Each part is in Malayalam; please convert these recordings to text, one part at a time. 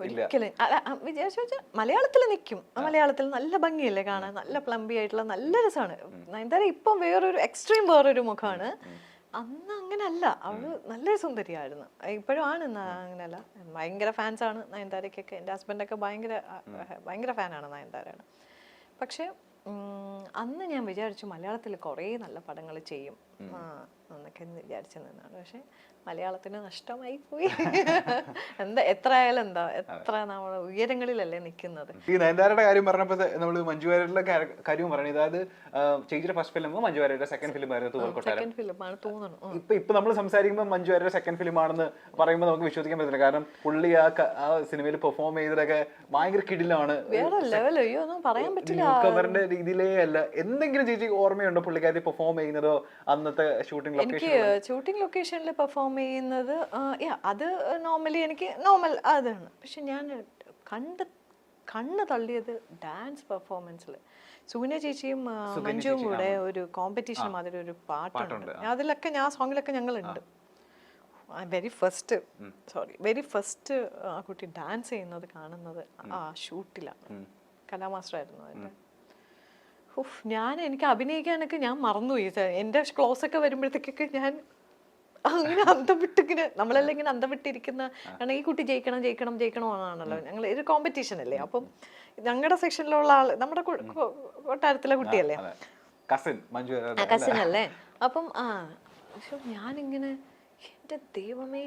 ഒരിക്കലും വിചാരിച്ചു മലയാളത്തിൽ നിൽക്കും. മലയാളത്തിൽ നല്ല ഭംഗിയല്ലേ കാണാൻ, നല്ല പ്ലംബി ആയിട്ടുള്ള നല്ല രസമാണ്. നയൻതാര ഇപ്പം വേറൊരു മുഖമാണ്. അന്ന് അങ്ങനല്ല, അവള് നല്ലൊരു സുന്ദരിയായിരുന്നു. ഇപ്പോഴും ആണ്, അങ്ങനെയല്ല. ഭയങ്കര ഫാൻസാണ് നയൻതാരയ്ക്കൊക്കെ. എൻ്റെ ഹസ്ബൻഡൊക്കെ ഭയങ്കര ഫാനാണ് നയൻതാരയാണ്. പക്ഷെ അന്ന് ഞാൻ വിചാരിച്ചു മലയാളത്തിൽ കുറേ നല്ല പടങ്ങൾ ചെയ്യും എന്നൊക്കെ വിചാരിച്ചു നിന്നാണ്. പക്ഷെ മലയാളത്തിന് നഷ്ടമായി പോയി. എത്ര ആയാലും എത്ര നമ്മൾ ഉയരങ്ങളിലല്ലേ നിൽക്കുന്നത്. ഈ നയൻതാരയുടെ കാര്യം പറഞ്ഞപ്പോൾ നമ്മൾ മഞ്ജു വാര്യരുടെ കാര്യം പറഞ്ഞു. അതായത് ചേച്ചിയുടെ ഫസ്റ്റ് ഫിലിം മഞ്ജു വാര്യരുടെ സെക്കൻഡ് ഫിലിം ആയിരുന്നു തൂവൽക്കൊട്ടാരം. ഇപ്പൊ നമ്മൾ സംസാരിക്കുമ്പോൾ മഞ്ജു വാര്യരുടെ സെക്കൻഡ് ഫിലിം ആണെന്ന് പറയുമ്പോൾ നമുക്ക് വിശ്വസിക്കാൻ പറ്റില്ല. കാരണം പുള്ളി ആ സിനിമയിൽ പെർഫോം ചെയ്തതൊക്കെ ഭയങ്കര കിടിലാണ്. പറയാൻ പറ്റില്ല, കവറിന്റെ രീതിയിലേ അല്ല. എന്തെങ്കിലും ചേച്ചി ഓർമ്മയുണ്ടോ പുള്ളിക്കാരി പെർഫോം ചെയ്യുന്നതോ അന്നത്തെ ഷൂട്ടിംഗ് ലൊക്കേഷനിൽ പെർഫോം ചെയ്യുന്നത്? അത് നോർമലി എനിക്ക് നോർമൽ അതാണ്. പക്ഷെ ഞാൻ കണ്ണ് തള്ളിയത് ഡാൻസ് പെർഫോമൻസിൽ. സൂന ചേച്ചിയും മഞ്ജുവും കൂടെ ഒരു കോമ്പറ്റീഷൻ മാതിരി ഒരു പാട്ടുണ്ട്. അതിലൊക്കെ സോങ്ങിലൊക്കെ ഞങ്ങളുണ്ട്. വെരി ഫസ്റ്റ് ആ കുട്ടി ഡാൻസ് ചെയ്യുന്നത് കാണുന്നത് ആ ഷൂട്ടിലാണ്. കലാമാസ്റ്റർ ആയിരുന്നു അതിന്റെ. എനിക്ക് അഭിനയിക്കാനൊക്കെ ഞാൻ മറന്നുപോയി. എൻ്റെ ക്ലോസ് ഒക്കെ വരുമ്പോഴത്തേക്കൊക്കെ ഞാൻ അങ്ങനെ അന്തം വിട്ടിങ്ങനെ, നമ്മളെല്ലാം ഇങ്ങനെ അന്തം വിട്ടിരിക്കുന്ന. കാരണം ഈ കുട്ടി ജയിക്കണമെന്നാണല്ലോ. ഞങ്ങൾ ഒരു കോമ്പറ്റീഷൻ അല്ലേ. അപ്പം ഞങ്ങളുടെ സെക്ഷനിലുള്ള ആള് നമ്മുടെ കൊട്ടാരത്തിലെ കുട്ടിയല്ലേ, കസിൻ അല്ലേ. അപ്പം പക്ഷെ ഞാനിങ്ങനെ എൻ്റെ ദൈവമേ,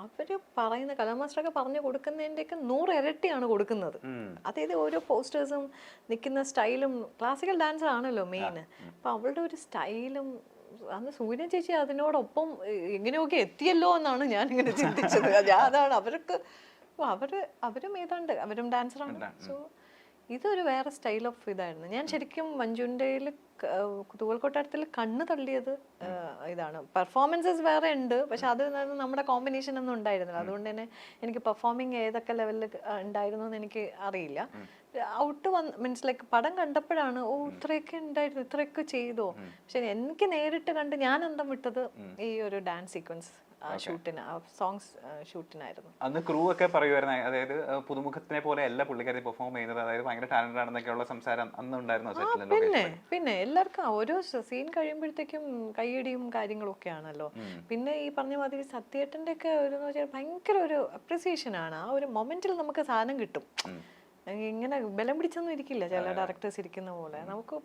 അവര് പറയുന്ന കലാമാസ്റ്ററൊക്കെ പറഞ്ഞു കൊടുക്കുന്നതിൻ്റെയൊക്കെ 100 ഇരട്ടിയാണ് കൊടുക്കുന്നത്. അതായത് ഓരോ പോസ്റ്റേഴ്സും നിൽക്കുന്ന സ്റ്റൈലും ക്ലാസിക്കൽ ഡാൻസർ ആണല്ലോ മെയിൻ. അപ്പം അവളുടെ ഒരു സ്റ്റൈലും അന്ന് സൂര്യ ചേച്ചി അതിനോടൊപ്പം എങ്ങനെയൊക്കെ എത്തിയല്ലോ എന്നാണ് ഞാൻ ഇങ്ങനെ ചിന്തിച്ചത്. അതാണ് അവരും ഏതാണ്ട് അവരും ഡാൻസറാണ്. സോ ഇതൊരു വേറെ സ്റ്റൈൽ ഓഫ് ഇതായിരുന്നു. ഞാൻ ശരിക്കും മഞ്ജുൻ്റെ തൂവൽക്കൊട്ടാരത്തിൽ കണ്ണ് തള്ളിയത് ഇതാണ്. പെർഫോമൻസസ് വേറെ ഉണ്ട്, പക്ഷെ അത് നമ്മുടെ കോമ്പിനേഷൻ ഒന്നും ഉണ്ടായിരുന്നില്ല. അതുകൊണ്ട് തന്നെ എനിക്ക് പെർഫോമിങ് ഏതൊക്കെ ലെവലിൽ ഉണ്ടായിരുന്നു എന്ന് എനിക്ക് അറിയില്ല. ഔട്ട് മീൻസ് ലൈക്ക് പടം കണ്ടപ്പോഴാണ് ഇത്രയൊക്കെ ഉണ്ടായിരുന്നു, ഇത്രയൊക്കെ ചെയ്തോ. പക്ഷെ എനിക്ക് നേരിട്ട് കണ്ട് ഞാൻ അന്തം വിട്ടത് ഈ ഒരു ഡാൻസ് സീക്വൻസ് സോങ്സ് ഷൂട്ടിനായിരുന്നു. അന്ന് ക്രൂ ഒക്കെ പറയുമായിരുന്നു, അതായത് പുതുമുഖത്തിനെ പോലെ അല്ല പുള്ളിക്കാരി പെർഫോം ചെയ്യുന്നത്, അതായത് ഭയങ്കര ടാലന്റഡ് ആണെന്നൊക്കെയുള്ള സംസാരം അന്ന് ഉണ്ടായിരുന്നു. പിന്നെ എല്ലാവർക്കും ഓരോ സീൻ കഴിയുമ്പോഴത്തേക്കും കയ്യടിയും കാര്യങ്ങളും ഒക്കെ ആണല്ലോ. പിന്നെ ഈ പറഞ്ഞ മാതിരി സത്യേട്ടന്റെ ഒക്കെ ഒരു ഭയങ്കര ഒരു അപ്രിസിയേഷൻ ആണ്. ആ ഒരു മൊമെന്റിൽ നമുക്ക് സാധനം കിട്ടും. ഇങ്ങനെ ബലം പിടിച്ചൊന്നും ഇരിക്കില്ല ചില ഡയറക്ടേഴ്സ് ഇരിക്കുന്ന പോലെ. നമുക്ക്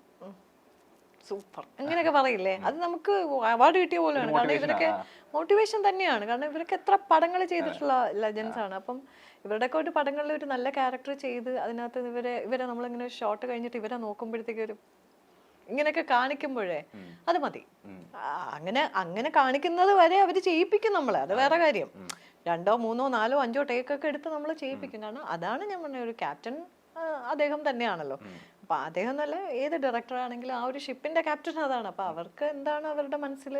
സൂപ്പർ അങ്ങനെയൊക്കെ പറയില്ലേ, അത് നമുക്ക് അവാർഡ് കിട്ടിയ പോലെയാണ്. കാരണം ഇവരൊക്കെ മോട്ടിവേഷൻ തന്നെയാണ്. കാരണം ഇവരൊക്കെ എത്ര പടങ്ങൾ ചെയ്തിട്ടുള്ള ലെജൻസ് ആണ്. അപ്പം ഇവരുടെയൊക്കെ ഒരു പടങ്ങളിൽ ഒരു നല്ല ക്യാരക്ടർ ചെയ്ത് അതിനകത്ത് ഇവരെ നമ്മളിങ്ങനെ ഷോട്ട് കഴിഞ്ഞിട്ട് ഇവരെ നോക്കുമ്പോഴത്തേക്ക് ഒരു ഇങ്ങനെയൊക്കെ കാണിക്കുമ്പോഴേ അത് മതി. അങ്ങനെ കാണിക്കുന്നത് വരെ അവര് ചെയ്യിപ്പിക്കും നമ്മളെ, അത് വേറെ കാര്യം. 2, 3, 4, 5 ടേക്കൊക്കെ എടുത്ത് നമ്മൾ ചെയ്യിപ്പിക്കും. കാരണം അതാണ് ഞാൻ പറഞ്ഞ ഒരു ക്യാപ്റ്റൻ അദ്ദേഹം തന്നെയാണല്ലോ. അപ്പൊ അദ്ദേഹം എന്നല്ല, ഏത് ഡയറക്ടർ ആണെങ്കിലും ആ ഒരു ഷിപ്പിന്റെ ക്യാപ്റ്റൻ അതാണ്. അപ്പൊ അവർക്ക് എന്താണ് അവരുടെ മനസ്സിൽ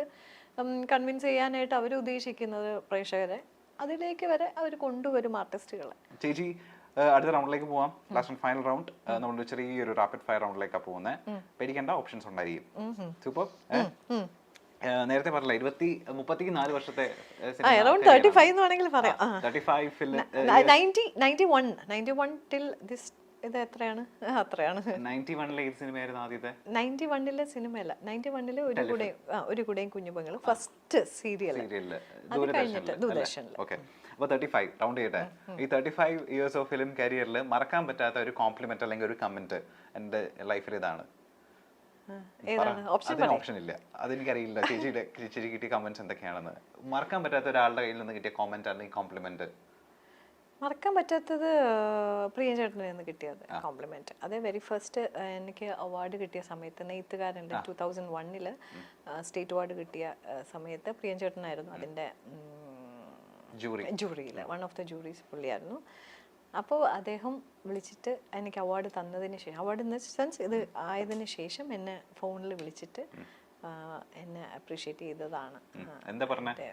കൺവിൻസ് ചെയ്യാനായിട്ട് അവർ ഉദ്ദേശിക്കുന്നത് പ്രേക്ഷകരെ, അതിലേക്ക് വരെ അവർ കൊണ്ടുവരും ആർട്ടിസ്റ്റുകളെ. ചേച്ചി അടുത്ത റൗണ്ടിലേക്ക് പോവാം. Last and final round. നമ്മൾ ചെറിയൊരു റാപ്പിഡ് ഫയർ റൗണ്ടിലേക്കാണ് പോകുന്നത്. പേടിക്കേണ്ട, ഓപ്ഷൻസ് ഉണ്ടായിരിക്കും. സൂപ്പർ. നേരത്തെ പറഞ്ഞില്ല 34 വർഷത്തെ 91 ടിൽ ദിസ് ഇത് എത്രയാണ്? അത്രയാണ്. 91 ഏത് സിനിമയായിരുന്നു ആദ്യത്തെ? 91 സിനിമയല്ല, 91 ഒരു കൂടെയും കുഞ്ഞുപെങ്ങളും ഫസ്റ്റ് സീരിയൽ. അത് കഴിഞ്ഞിട്ട് ദൂരദർശനിൽ. ഓക്കെ, അപ്പോൾ 35 റൗണ്ട് ചെയ്യട്ടെ. ഈ 35 ഇയേഴ്സ് ഓഫ് ഫിലിം കരിയറിൽ മറക്കാൻ പറ്റാത്ത ഒരു കോംപ്ലിമെന്റ് അല്ലെങ്കിൽ ഒരു കമന്റ് എൻ്റെ ലൈഫിൽ ഇതാണ്. ഓപ്ഷൻ ഇല്ല, അതെനിക്കറിയില്ല. ചേച്ചി കിട്ടിയ കമന്റ്സ് എന്തൊക്കെയാണെന്ന്. മറക്കാൻ പറ്റാത്ത ഒരാളുടെ കയ്യിൽ നിന്ന് കിട്ടിയ കോമന്റ് അല്ലെങ്കിൽ കോംപ്ലിമെന്റ്. മറക്കാൻ പറ്റാത്തത് പ്രിയചേട്ടനിൽ നിന്ന് കിട്ടിയത് കോംപ്ലിമെന്റ്. അത് വെരി ഫസ്റ്റ് എനിക്ക് അവാർഡ് കിട്ടിയ സമയത്ത്, നെയ്ത്തുകാരൻ്റെ 2001 സ്റ്റേറ്റ് അവാർഡ് കിട്ടിയ സമയത്ത് പ്രിയചേട്ടനായിരുന്നു അതിൻ്റെ ജൂറിയിൽ, വൺ ഓഫ് ദ ജൂറീസ് പുള്ളിയായിരുന്നു. അപ്പോൾ അദ്ദേഹം വിളിച്ചിട്ട് എനിക്ക് അവാർഡ് തന്നതിന് ശേഷം, അവാർഡ് ഇൻ ദ സെൻസ് ഇത് ആയതിനു ശേഷം എന്നെ ഫോണിൽ വിളിച്ചിട്ട് എന്നെ അപ്രീഷിയേറ്റ് ചെയ്തതാണ്. എന്താ പറഞ്ഞത്?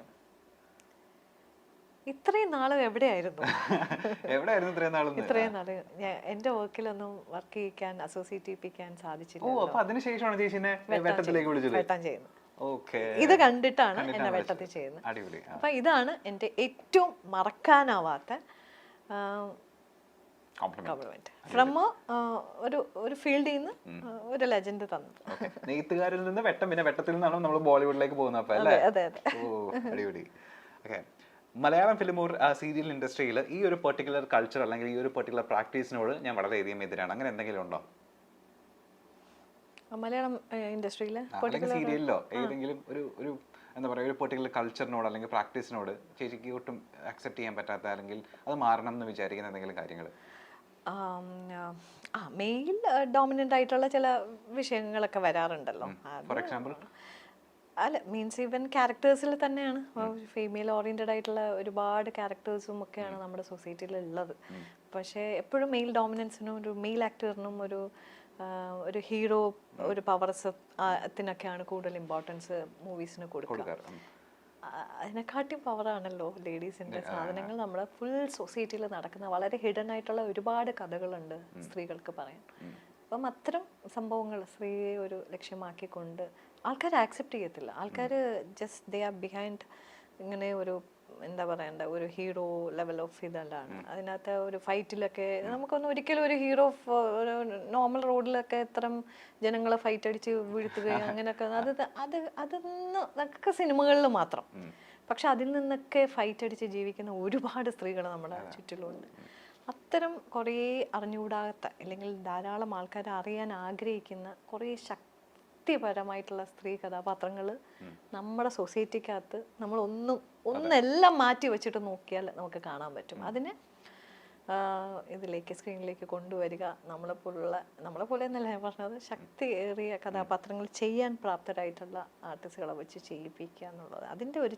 ഇത്രയും നാള് എവിടെയായിരുന്നു? ഇത്രയും നാള് എന്റെ വർക്കിലൊന്നും വർക്ക് ചെയ്യിക്കാൻ, അസോസിയേറ്റ് ചെയ്യിപ്പിക്കാൻ സാധിച്ചില്ല. വെട്ടാൻ ചെയ്യുന്നു. ഓക്കെ, ഇത് കണ്ടിട്ടാണ് എന്നെ വെട്ടത്തിൽ ചെയ്യുന്നത്. അടിപൊളി. അപ്പൊ ഇതാണ് എൻ്റെ ഏറ്റവും മറക്കാനാവാത്ത കോംപ്ലിമെന്റ് ഫ്രം ഒരു ഫീൽഡിൽ നിന്ന് ഒരു ലെജൻഡ് തന്നത്. നെയ്ത്തുകാരിൽ നിന്ന് വെട്ടം, പിന്നെ വെട്ടത്തിൽ നിന്നാണ് നമ്മൾ ബോളിവുഡിലേക്ക് പോകുന്നത്. അപ്പൊ അല്ലേ? അതെ അതെ. ഓ, അടിപൊളി. ഓക്കെ, മലയാളം ഫിലിം സീരിയൽ ഇൻഡസ്ട്രിയിൽ ഈ ഒരു പെർട്ടിക്കുലർ കൾച്ചർ അല്ലെങ്കിൽ ഈ ഒരു പെർട്ടിക്കുലർ പ്രാക്ടീസിനോട് ഞാൻ വളരെയധികം എതിരാണ്. അങ്ങനെ എന്തെങ്കിലും ഉണ്ടോ? മലയാളം ഇൻഡസ്ട്രിയിലെ സീരിയലിലോ ഏതെങ്കിലും ഒരു എന്താ പറയുക, ഒരു പെർട്ടിക്കുലർ കൾച്ചറിനോട് അല്ലെങ്കിൽ പ്രാക്ടീസിനോട് ചേച്ചിക്ക് ഒട്ടും അക്സെപ്റ്റ് ചെയ്യാൻ പറ്റാത്ത അല്ലെങ്കിൽ അത് മാറണം എന്ന് വിചാരിക്കുന്ന എന്തെങ്കിലും കാര്യങ്ങൾ? മെയിൽ ഡോമിനൻ്റ് ആയിട്ടുള്ള ചില വിഷയങ്ങളൊക്കെ വരാറുണ്ടല്ലോ. For example? അല്ല, മീൻസ് ഈവൻ ക്യാരക്ടേഴ്സിൽ തന്നെയാണ് ഫീമെയിൽ ഓറിയൻറ്റഡ് ആയിട്ടുള്ള ഒരുപാട് ക്യാരക്ടേഴ്സും ഒക്കെയാണ് നമ്മുടെ സൊസൈറ്റിയിൽ ഉള്ളത്. പക്ഷേ എപ്പോഴും മെയിൽ ഡോമിനൻസിനും ഒരു മെയിൽ ആക്ടറിനും ഒരു ഹീറോ, ഒരു പവർസത്തിനൊക്കെയാണ് കൂടുതൽ ഇമ്പോർട്ടൻസ് മൂവീസിന് കൊടുക്കുക. അതിനെക്കാട്ടി പവറാണല്ലോ ലേഡീസിൻ്റെ സാധനങ്ങൾ. നമ്മുടെ ഫുൾ സൊസൈറ്റിയിൽ നടക്കുന്ന വളരെ ഹിഡൻ ആയിട്ടുള്ള ഒരുപാട് കഥകളുണ്ട് സ്ത്രീകൾക്ക് പറയാൻ. അപ്പം അത്തരം സംഭവങ്ങൾ സ്ത്രീയെ ഒരു ലക്ഷ്യമാക്കിക്കൊണ്ട് ആൾക്കാർ ആക്സെപ്റ്റ് ചെയ്യത്തില്ല. ആൾക്കാർ ജസ്റ്റ് ദേ ആർ ബിഹൈൻഡ് ഇങ്ങനെ ഒരു എന്താ പറയണ്ട ഒരു ഹീറോ ലെവൽ ഓഫ് ഇതല്ലാണ്. അതിനകത്ത് ഒരു ഫൈറ്റിലൊക്കെ നമുക്കൊന്നും ഒരിക്കലും ഒരു ഹീറോ ഒരു നോർമൽ റോഡിലൊക്കെ ഇത്തരം ജനങ്ങളെ ഫൈറ്റ് അടിച്ച് വീഴ്ത്തുകയും അങ്ങനെയൊക്കെ അതൊക്കെ സിനിമകളിൽ മാത്രം. പക്ഷെ അതിൽ നിന്നൊക്കെ ഫൈറ്റ് അടിച്ച് ജീവിക്കുന്ന ഒരുപാട് സ്ത്രീകൾ നമ്മുടെ ചുറ്റിലുണ്ട്. അത്തരം കുറേ അറിഞ്ഞുകൂടാത്ത അല്ലെങ്കിൽ ധാരാളം ആൾക്കാർ അറിയാൻ ആഗ്രഹിക്കുന്ന കുറേ ശക്തിപരമായിട്ടുള്ള സ്ത്രീ കഥാപാത്രങ്ങൾ നമ്മുടെ സൊസൈറ്റിക്കകത്ത് നമ്മൾ ഒന്നെല്ലാം മാറ്റി വെച്ചിട്ട് നോക്കിയാൽ നമുക്ക് കാണാൻ പറ്റും. അതിനെ ഇതിലേക്ക് സ്ക്രീനിലേക്ക് കൊണ്ടുവരിക, നമ്മളെ പോലെ എന്നല്ല ഞാൻ പറഞ്ഞത്, ശക്തിയേറിയ കഥാപാത്രങ്ങൾ ചെയ്യാൻ പ്രാപ്തരായിട്ടുള്ള ആർട്ടിസ്റ്റുകളെ വെച്ച് ചെയ്യിപ്പിക്കുക എന്നുള്ളത് അതിൻ്റെ ഒരു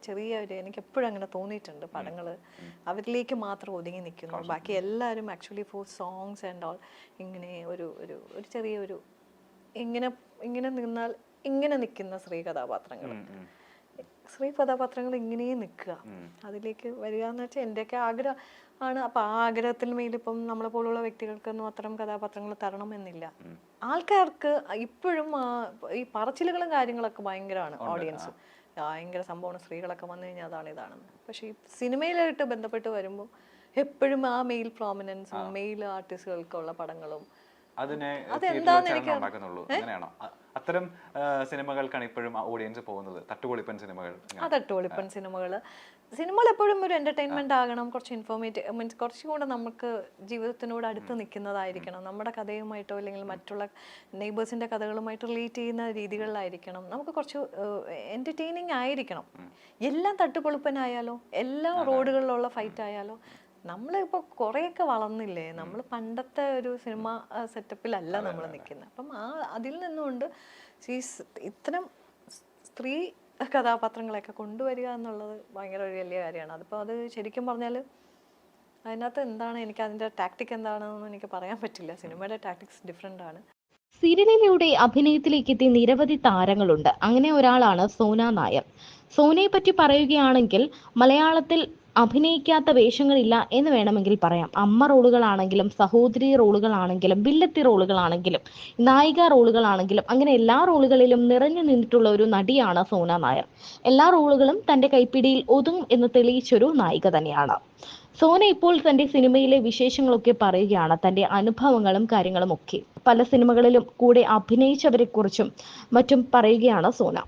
എനിക്ക് എപ്പോഴും അങ്ങനെ തോന്നിയിട്ടുണ്ട്. പടങ്ങൾ അവരിലേക്ക് മാത്രം ഒതുങ്ങി നിൽക്കുന്നു, ബാക്കി എല്ലാവരും actually for songs and all ഇങ്ങനെ ഒരു ചെറിയൊരു ഇങ്ങനെ നിന്നാൽ ഇങ്ങനെ നിൽക്കുന്ന സ്ത്രീ കഥാപാത്രങ്ങൾ ഇങ്ങനെ നിൽക്കുക, അതിലേക്ക് വരിക എന്ന് വെച്ചാൽ എൻ്റെയൊക്കെ ആഗ്രഹം ആണ്. അപ്പൊ ആ ആഗ്രഹത്തിൽ മേലിപ്പം നമ്മളെ പോലുള്ള വ്യക്തികൾക്കൊന്നും അത്തരം കഥാപാത്രങ്ങൾ തരണമെന്നില്ല. ആൾക്കാർക്ക് ഇപ്പോഴും ഈ പറച്ചിലുകളും കാര്യങ്ങളൊക്കെ ഭയങ്കരമാണ്. ഓഡിയൻസ് ഭയങ്കര സംഭവമാണ്, സ്ത്രീകളൊക്കെ വന്നു കഴിഞ്ഞാൽ അതാണ് ഇതാണെന്ന്. പക്ഷെ ഈ സിനിമയിലായിട്ട് ബന്ധപ്പെട്ട് വരുമ്പോൾ എപ്പോഴും ആ മെയിൽ പ്രോമിനൻസും മെയിൽ ആർട്ടിസ്റ്റുകൾക്കുള്ള പടങ്ങളും അത്തരം സിനിമകൾക്കാണ് ഇപ്പോഴും ഓഡിയൻസ് പോകുന്നത്. തട്ടുപൊളിപ്പൻ സിനിമകൾ എപ്പോഴും ഒരു എന്റർടൈൻമെന്റ് ആകണം, കുറച്ച് ഇൻഫോർമേറ്റീവ് മീൻസ് കുറച്ചുകൂടെ നമുക്ക് ജീവിതത്തിനോട് അടുത്ത് നിൽക്കുന്നതായിരിക്കണം. നമ്മുടെ കഥയുമായിട്ടോ അല്ലെങ്കിൽ മറ്റുള്ള നെയ്ബേഴ്സിന്റെ കഥകളുമായിട്ട് റിലേറ്റ് ചെയ്യുന്ന രീതികളിലായിരിക്കണം. നമുക്ക് കുറച്ച് എന്റർടൈനിങ് ആയിരിക്കണം. എല്ലാം തട്ടുപൊളിപ്പനായാലോ, എല്ലാ റോഡുകളിലുള്ള ഫൈറ്റ് ആയാലോ, നമ്മളിപ്പോൾ കുറേയൊക്കെ വളർന്നില്ലേ, നമ്മൾ പണ്ടത്തെ ഒരു സിനിമ സെറ്റപ്പിലല്ല നമ്മൾ നിൽക്കുന്നത്. അപ്പം അതിൽ നിന്നുകൊണ്ട് ഇത്തരം സ്ത്രീ കഥാപാത്രങ്ങളെയൊക്കെ കൊണ്ടുവരിക എന്നുള്ളത് ഭയങ്കര ഒരു വലിയ കാര്യമാണ്. അതിപ്പോൾ അത് ശരിക്കും പറഞ്ഞാൽ അതിനകത്ത് എന്താണ്, എനിക്ക് അതിൻ്റെ ടാക്ടിക് എന്താണെന്നൊന്നും എനിക്ക് പറയാൻ പറ്റില്ല. സിനിമയുടെ ടാക്ടിക്സ് ഡിഫറെൻ്റ് ആണ്. സീരിയലിലൂടെ അഭിനയത്തിലേക്ക് എത്തിയ നിരവധി താരങ്ങളുണ്ട്. അങ്ങനെ ഒരാളാണ് സോന നായർ. സോനയെ പറ്റി പറയുകയാണെങ്കിൽ മലയാളത്തിൽ അഭിനയിക്കാത്ത വേഷങ്ങളില്ല എന്ന് വേണമെങ്കിൽ പറയാം. അമ്മ റോളുകളാണെങ്കിലും സഹോദരി റോളുകളാണെങ്കിലും വില്ലത്തി റോളുകളാണെങ്കിലും നായിക റോളുകളാണെങ്കിലും അങ്ങനെ എല്ലാ റോളുകളിലും നിറഞ്ഞു നിന്നിട്ടുള്ള ഒരു നടിയാണ് സോന നായർ. എല്ലാ റോളുകളും തന്റെ കൈപ്പിടിയിൽ ഒതുങ്ങും എന്ന് തെളിയിച്ചൊരു നായിക തന്നെയാണ്. സോന ഇപ്പോൾ തന്റെ സിനിമയിലെ വിശേഷങ്ങളൊക്കെ പറയുകയാണ്, തന്റെ അനുഭവങ്ങളും കാര്യങ്ങളും ഒക്കെ. പല സിനിമകളിലും കൂടെ അഭിനയിച്ചവരെ കുറിച്ചും മറ്റും പറയുകയാണ് സോന.